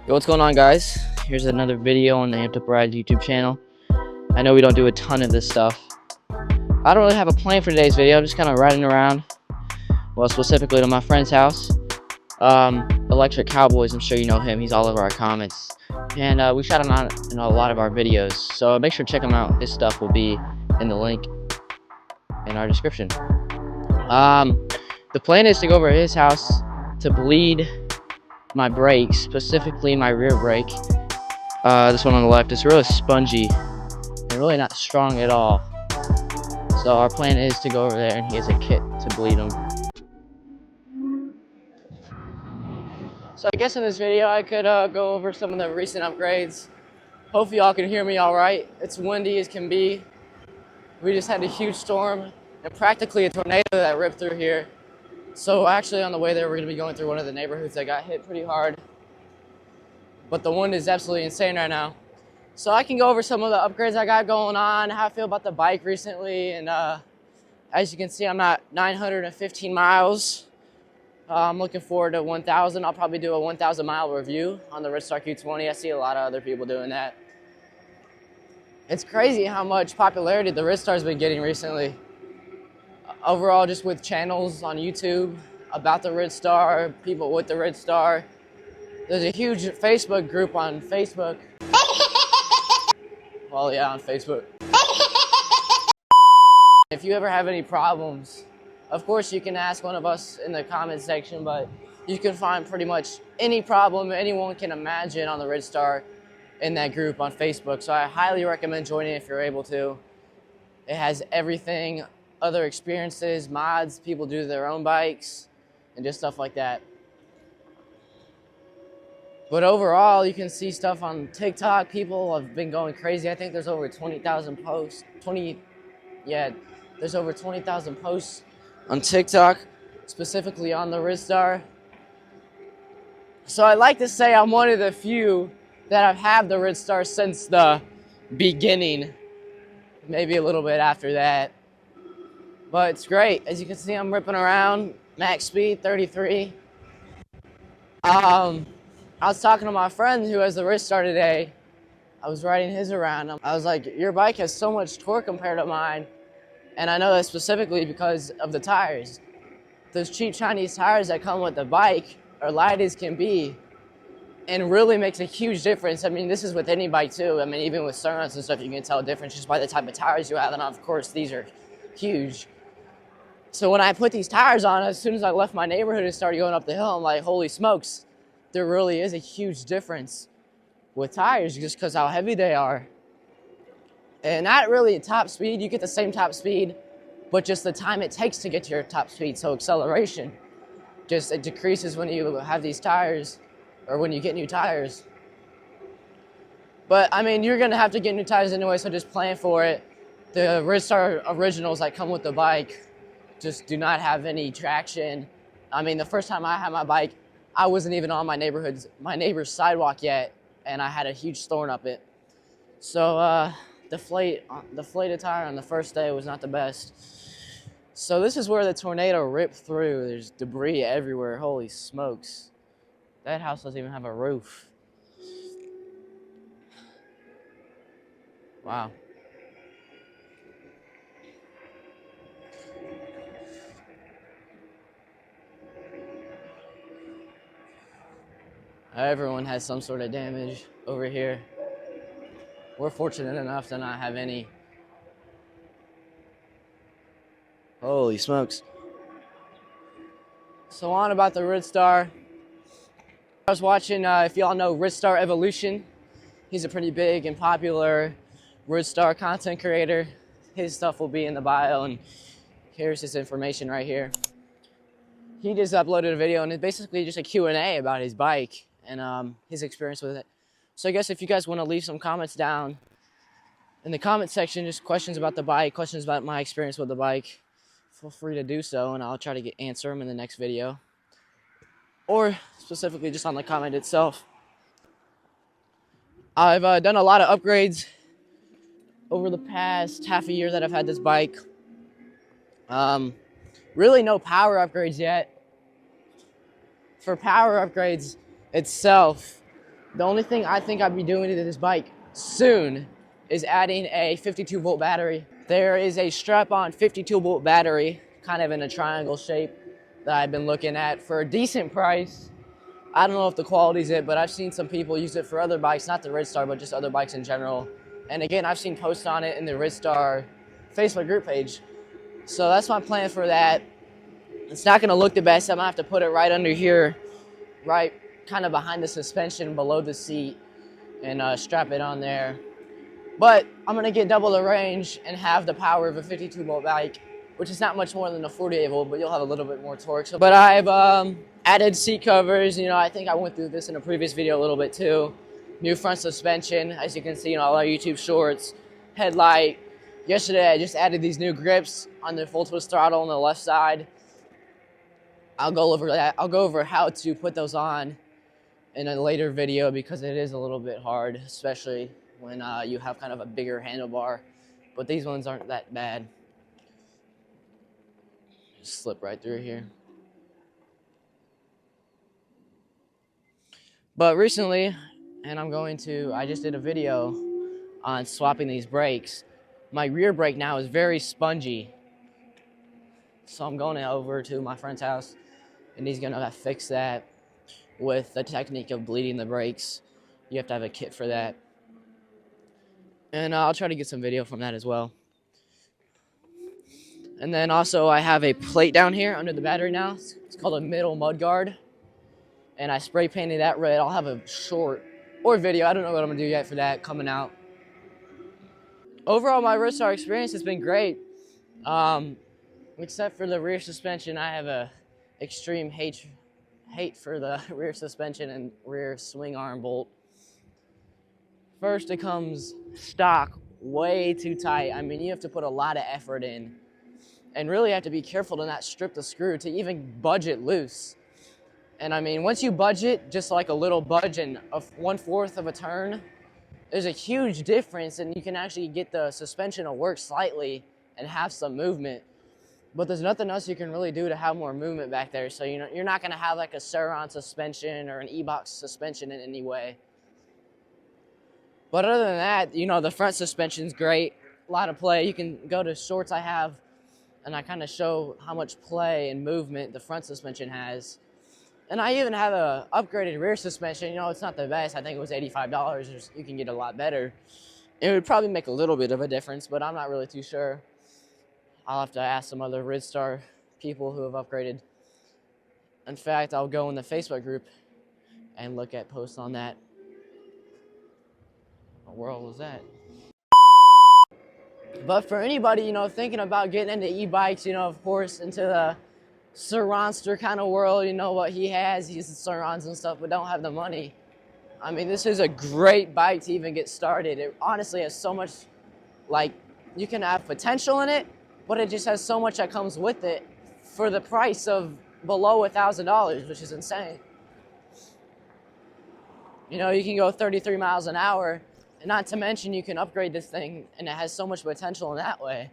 Yo, what's going on, guys? Here's another video on the Amped Up Ride YouTube channel. I know we don't do a ton of this stuff. I don't really have a plan for today's video. I'm just kind of riding around, well, specifically to my friend's house. Electric Cowboys, I'm sure you know him. He's all over our comments. And we shot him out in a lot of our videos. So make sure to check him out. His stuff will be in the link in our description. The plan is to go over to his house to bleed my brakes, specifically my rear brake. This one on the left is really spongy and really not strong at all. So our plan is to go over there, and he has a kit to bleed them. So I guess in this video I could go over some of the recent upgrades. Hopefully y'all can hear me all right. It's windy as can be. We just had a huge storm and practically a tornado that ripped through here. So actually on the way there, we're gonna be going through one of the neighborhoods that got hit pretty hard. But the wind is absolutely insane right now. So I can go over some of the upgrades I got going on, how I feel about the bike recently. And as you can see, I'm at 915 miles. I'm looking forward to 1,000. I'll probably do a 1,000 mile review on the Ridstar Q20. I see a lot of other people doing that. It's crazy how much popularity the Ridstar's been getting recently. Overall, just with channels on YouTube about the Ridstar, people with the Ridstar. There's a huge Facebook group on Facebook. Well, yeah, on Facebook. If you ever have any problems, of course you can ask one of us in the comment section, but you can find pretty much any problem anyone can imagine on the Ridstar in that group on Facebook. So I highly recommend joining if you're able to. It has everything. Other experiences, mods, people do their own bikes, and just stuff like that. But overall, you can see stuff on TikTok. People have been going crazy. I think there's over 20,000 posts. There's over 20,000 posts on TikTok, specifically on the Ridstar. So I like to say I'm one of the few that have had the Ridstar since the beginning, maybe a little bit after that. But it's great. As you can see, I'm ripping around, max speed, 33. I was talking to my friend who has the Ridstar today. I was riding his around. I was like, your bike has so much torque compared to mine. And I know that specifically because of the tires. Those cheap Chinese tires that come with the bike are light as can be and really makes a huge difference. I mean, this is with any bike too. I mean, even with stunts and stuff, you can tell a difference just by the type of tires you have. And of course, these are huge. So when I put these tires on, as soon as I left my neighborhood and started going up the hill, I'm like, holy smokes, there really is a huge difference with tires just because how heavy they are. And not really at top speed, you get the same top speed, but just the time it takes to get to your top speed. So acceleration, just it decreases when you have these tires or when you get new tires. But I mean, you're gonna have to get new tires anyway, so just plan for it. The Ridstar originals that come with the bike just do not have any traction. I mean, the first time I had my bike, I wasn't even on my neighbor's sidewalk yet, and I had a huge thorn up it. So deflated tire on the first day was not the best. So this is where the tornado ripped through. There's debris everywhere. Holy smokes. That house doesn't even have a roof. Wow. Everyone has some sort of damage over here. We're fortunate enough to not have any. Holy smokes. So on about the Ridstar. I was watching, if y'all know Ridstar Evolution. He's a pretty big and popular Ridstar content creator. His stuff will be in the bio, and here's his information right here. He just uploaded a video, and it's basically just a Q&A about his bike and his experience with it. So I guess if you guys want to leave some comments down in the comment section, just questions about the bike, questions about my experience with the bike, feel free to do so, and I'll try to answer them in the next video. Or specifically just on the comment itself. I've done a lot of upgrades over the past half a year that I've had this bike. Really no power upgrades yet. For power upgrades itself, The only thing I think I'd be doing to this bike soon is adding a 52-volt battery. There is a strap-on 52-volt battery, kind of in a triangle shape, that I've been looking at for a decent price. I don't know if the quality's it, but I've seen some people use it for other bikes, not the Ridstar, but just other bikes in general. And again, I've seen posts on it in the Ridstar Facebook group page. So that's my plan for that. It's not gonna look the best. I'm gonna have to put it right under here, right kind of behind the suspension below the seat, and strap it on there. But I'm gonna get double the range and have the power of a 52-volt bike, which is not much more than a 48-volt, but you'll have a little bit more torque. So, but I've added seat covers. You know, I think I went through this in a previous video a little bit too. New front suspension, as you can see in all our YouTube shorts. Headlight. Yesterday, I just added these new grips on the full twist throttle on the left side. I'll go over that. I'll go over how to put those on in a later video because it is a little bit hard, especially when you have kind of a bigger handlebar. But these ones aren't that bad. Just slip right through here. But recently, and I just did a video on swapping these brakes. My rear brake now is very spongy. So I'm going over to my friend's house and he's gonna fix that with the technique of bleeding the brakes. You have to have a kit for that. And I'll try to get some video from that as well. And then also I have a plate down here under the battery now. It's called a middle mud guard. And I spray painted that red. I'll have a short or video. I don't know what I'm gonna do yet for that coming out. Overall, my Ridstar experience has been great. Except for the rear suspension, I have a extreme hate for the rear suspension and rear swing arm bolt. First, it comes stock way too tight. I mean, you have to put a lot of effort in and really have to be careful to not strip the screw to even budge it loose. And I mean, once you budge it, just like a little budge in 1/4 of a turn, there's a huge difference and you can actually get the suspension to work slightly and have some movement. But there's nothing else you can really do to have more movement back there. So you're not gonna have like a Sur-Ron suspension or an Ebike suspension in any way. But other than that, you know, the front suspension's great. A lot of play. You can go to shorts I have and I kind of show how much play and movement the front suspension has. And I even have a upgraded rear suspension. You know, it's not the best. I think it was $85. You can get a lot better. It would probably make a little bit of a difference, but I'm not really too sure. I'll have to ask some other Ridstar people who have upgraded. In fact, I'll go in the Facebook group and look at posts on that. What world was that? But for anybody, you know, thinking about getting into e-bikes, you know, of course, into the Sur-Ronster kind of world, you know what he has. He uses Sur-Rons and stuff, but don't have the money. I mean, this is a great bike to even get started. It honestly has so much, like, you can have potential in it, but it just has so much that comes with it for the price of below $1,000, which is insane. You know, you can go 33 miles an hour, and not to mention you can upgrade this thing, and it has so much potential in that way.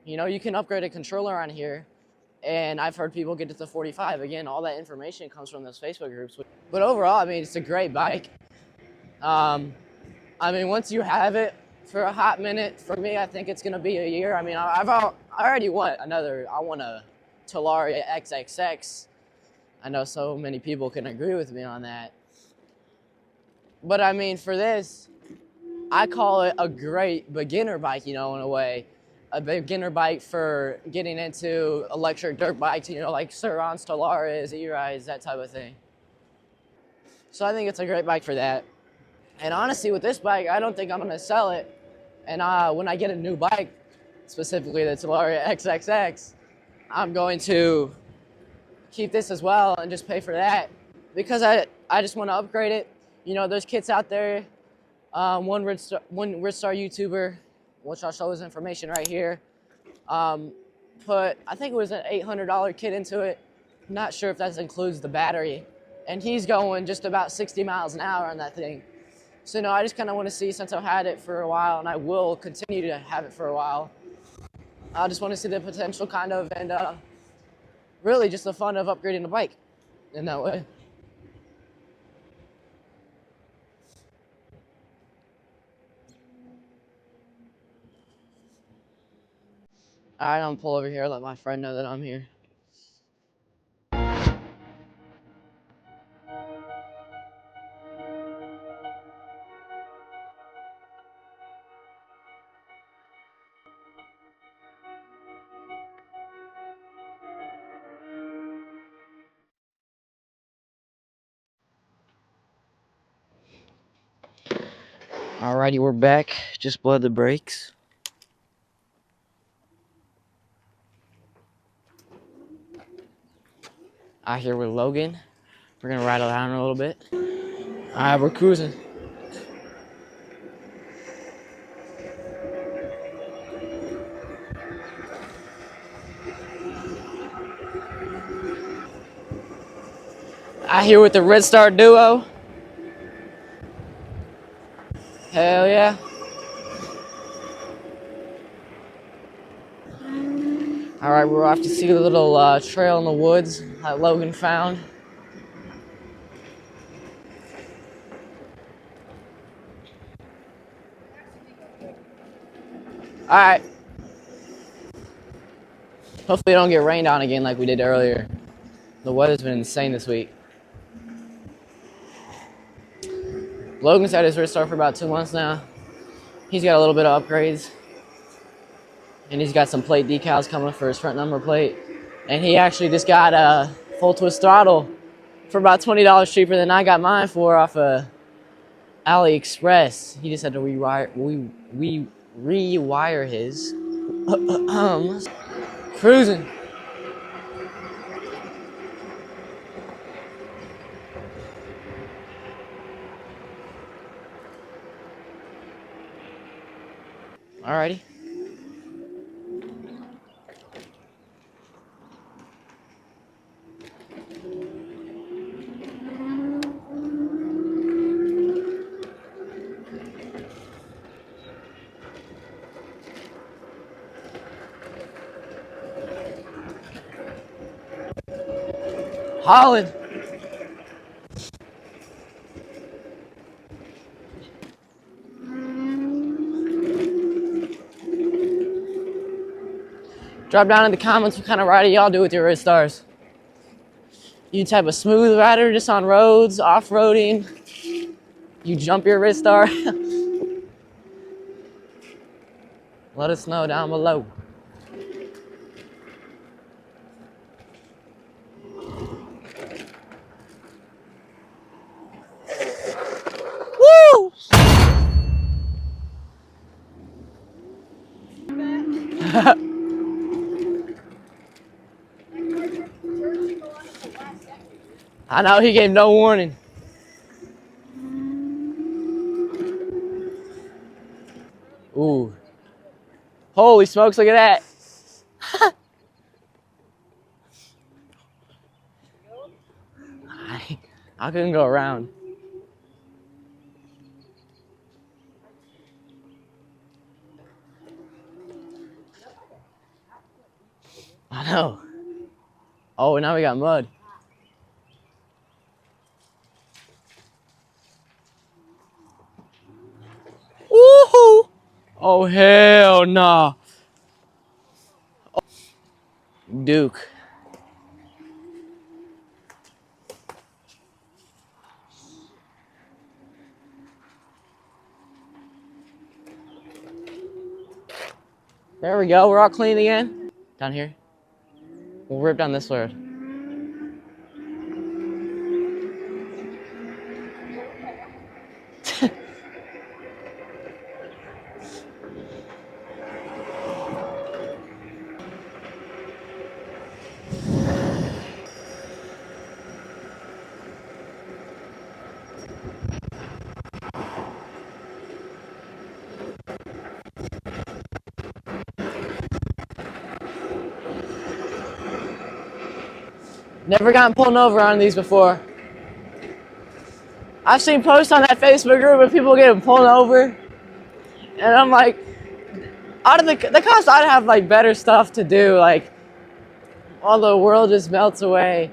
You know, you can upgrade a controller on here, and I've heard people get it to 45. Again, all that information comes from those Facebook groups. But overall, I mean, it's a great bike. I mean, once you have it for a hot minute, for me, I think it's gonna be a year. I mean, I already want I want a Talaria XXX. I know so many people can agree with me on that. But I mean, for this, I call it a great beginner bike, you know, in a way. A beginner bike for getting into electric dirt bikes, you know, like Sur-Rons, Talarias, E-Rides, that type of thing. So I think it's a great bike for that. And honestly, with this bike, I don't think I'm gonna sell it. And when I get a new bike, specifically the Talaria XXX, I'm going to keep this as well and just pay for that because I just want to upgrade it. You know, there's kits out there. One Ridstar YouTuber, which I'll show his information right here, put, I think it was an $800 kit into it. Not sure if that includes the battery. And he's going just about 60 miles an hour on that thing. So no, I just kind of want to see, since I've had it for a while, and I will continue to have it for a while, I just want to see the potential kind of, and really just the fun of upgrading the bike in that way. Alright, I'm gonna pull over here, let my friend know that I'm here. Alrighty, we're back. Just bled the brakes. Out here with Logan. We're gonna ride around a little bit. Alright, we're cruising. Out here with the Ridstar duo. Hell yeah. Alright, we're off to see the little trail in the woods that Logan found. Alright. Hopefully it don't get rained on again like we did earlier. The weather's been insane this week. Logan's had his Ridstar for about 2 months now. He's got a little bit of upgrades. And he's got some plate decals coming for his front number plate. And he actually just got a full twist throttle for about $20 cheaper than I got mine for off of AliExpress. He just had to rewire his. Cruising. Alrighty. Holland. Drop down in the comments what kind of rider y'all do with your Ridstars. You type of smooth rider just on roads, off-roading. You jump your Ridstar. Let us know down below. Woo! I know, he gave no warning. Ooh. Holy smokes, look at that. I couldn't go around. I know. Oh, now we got mud. Woohoo! Oh, hell nah. Oh. Duke. There we go. We're all clean again. Down here. We'll rip down this road. Never gotten pulled over on these before. I've seen posts on that Facebook group of people getting pulled over. And I'm like, out of the cops ought to have like better stuff to do. Like, all the world just melts away.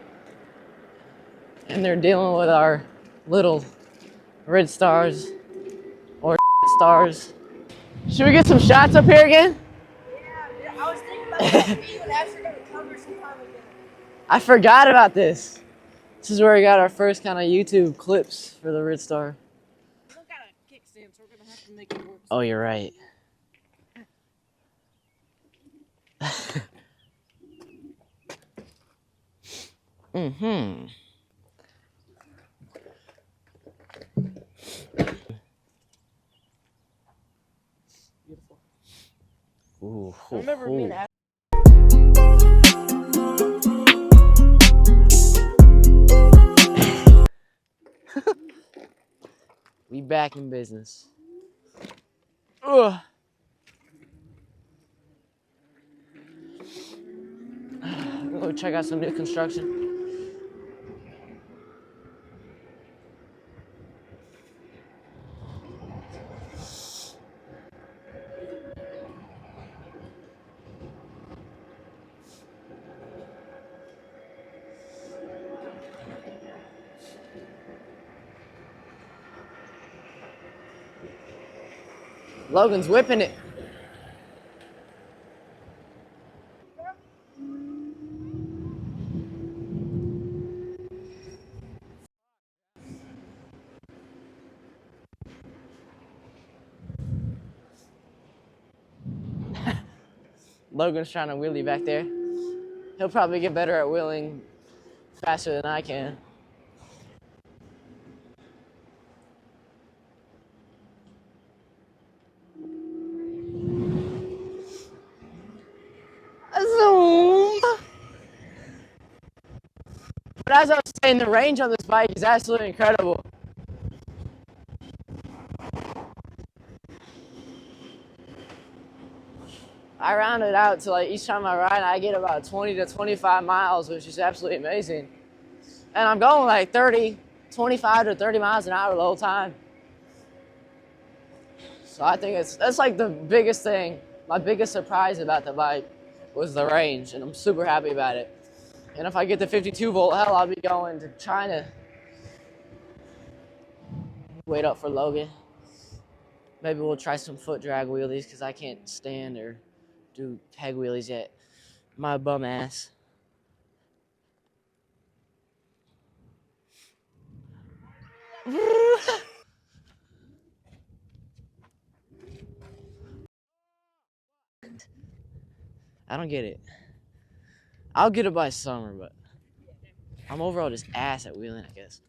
And they're dealing with our little Ridstars or stars. Should we get some shots up here again? Yeah, I was thinking I forgot about this. This is where we got our first kind of YouTube clips for the Ridstar. We don't got a kickstand, so we're gonna have to make it work. Oh, you're right. Mm-hmm. Beautiful. Ooh, I remember me and we back in business. Ugh. Go check out some new construction. Logan's whipping it. Logan's trying to wheelie back there. He'll probably get better at wheeling faster than I can. Zoom. But as I was saying, the range on this bike is absolutely incredible. I round it out to like each time I ride, I get about 20 to 25 miles, which is absolutely amazing. And I'm going like 25 to 30 miles an hour the whole time. So I think that's like the biggest thing. My biggest surprise about the bike was the range, and I'm super happy about it. And if I get the 52 volt, hell, I'll be going to China. Wait up for Logan. Maybe we'll try some foot drag wheelies because I can't stand or do peg wheelies yet. My bum ass. I don't get it. I'll get it by summer, but I'm overall just ass at wheeling, I guess.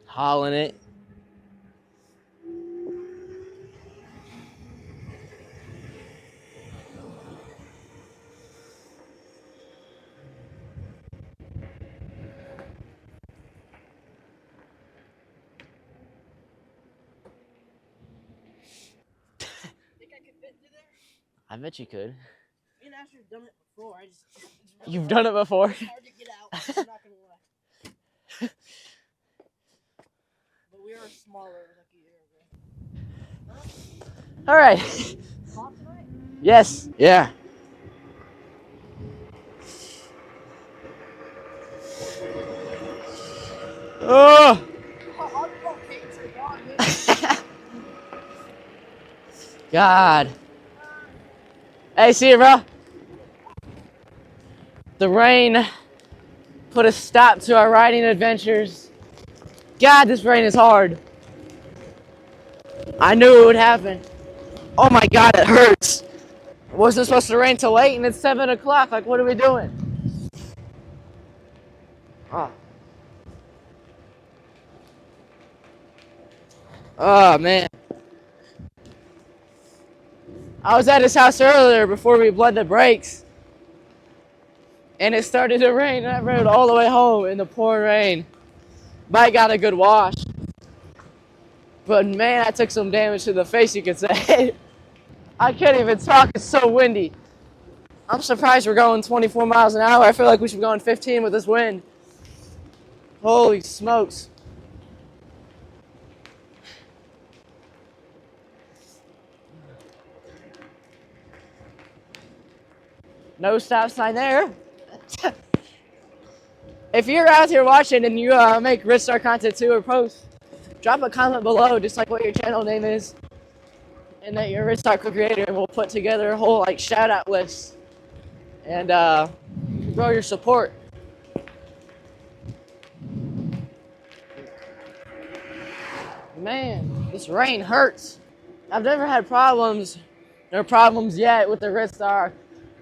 Hauling it. Think I could fit through there? I bet you could. Me and Asher have done it before. You've done it before? It's hard to get out. I'm not gonna lie. But we were smaller like a year ago. All right. Yes. Yeah. Oh. God. Hey, see you, bro. The rain put a stop to our riding adventures. God, this rain is hard. I knew it would happen. Oh my God, it hurts. It wasn't supposed to rain till late and it's 7 o'clock. Like, what are we doing? Oh. Oh, man. I was at his house earlier before we bled the brakes. And it started to rain and I rode all the way home in the pouring rain. Bike got a good wash. But man, I took some damage to the face, you could say. I can't even talk, it's so windy. I'm surprised we're going 24 miles an hour. I feel like we should be going 15 with this wind. Holy smokes. No stop sign there. If you're out here watching and you make Ridstar content too or post, drop a comment below just like what your channel name is and that you're a Ridstar creator, and we'll put together a whole like shout out list and grow your support. Man, this rain hurts. I've never had problems, no problems yet with the Ridstar.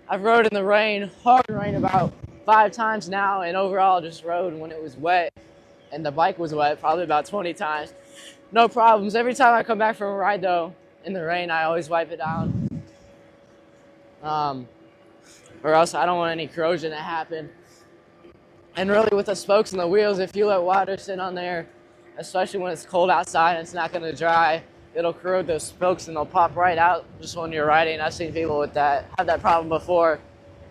I've rode in the rain, hard rain, about 5 times now, and overall just rode when it was wet and the bike was wet probably about 20 times. No problems. Every time I come back from a ride though, in the rain, I always wipe it down. Or else I don't want any corrosion to happen. And really with the spokes and the wheels, if you let water sit on there, especially when it's cold outside and it's not going to dry, it'll corrode those spokes and they'll pop right out just when you're riding. I've seen people with that have that problem before,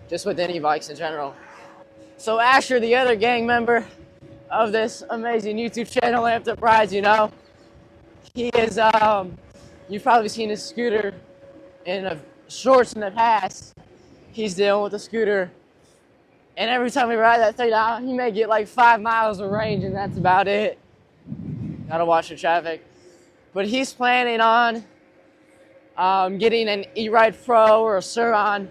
just with any bikes in general. So Asher, the other gang member of this amazing YouTube channel, Amped Up Rides, you know, he is, you've probably seen his scooter in shorts in the past. He's dealing with a scooter, and every time we ride that thing out, he may get like 5 miles of range, and that's about it. Gotta watch the traffic. But he's planning on getting an E-Ride Pro or a Suron,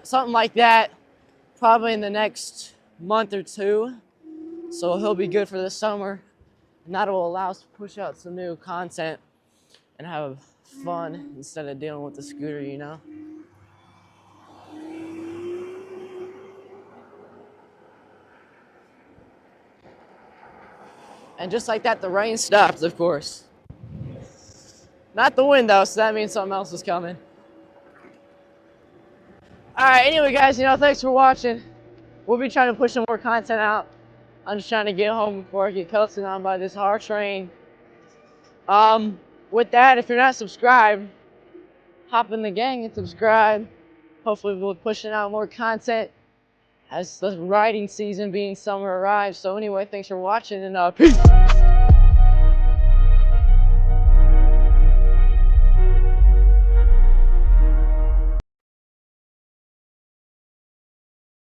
something like that, probably in the next month or 2. So he'll be good for the summer, and that will allow us to push out some new content and have fun instead of dealing with the scooter, you know? And just like that, the rain stopped, of course. Not the wind, though, so that means something else is coming. Alright, anyway, guys, you know, thanks for watching. We'll be trying to push some more content out. I'm just trying to get home before I get pelted on by this hard train. With that, if you're not subscribed, hop in the gang and subscribe. Hopefully we'll be pushing out more content as the riding season being summer arrives. So anyway, thanks for watching, and peace.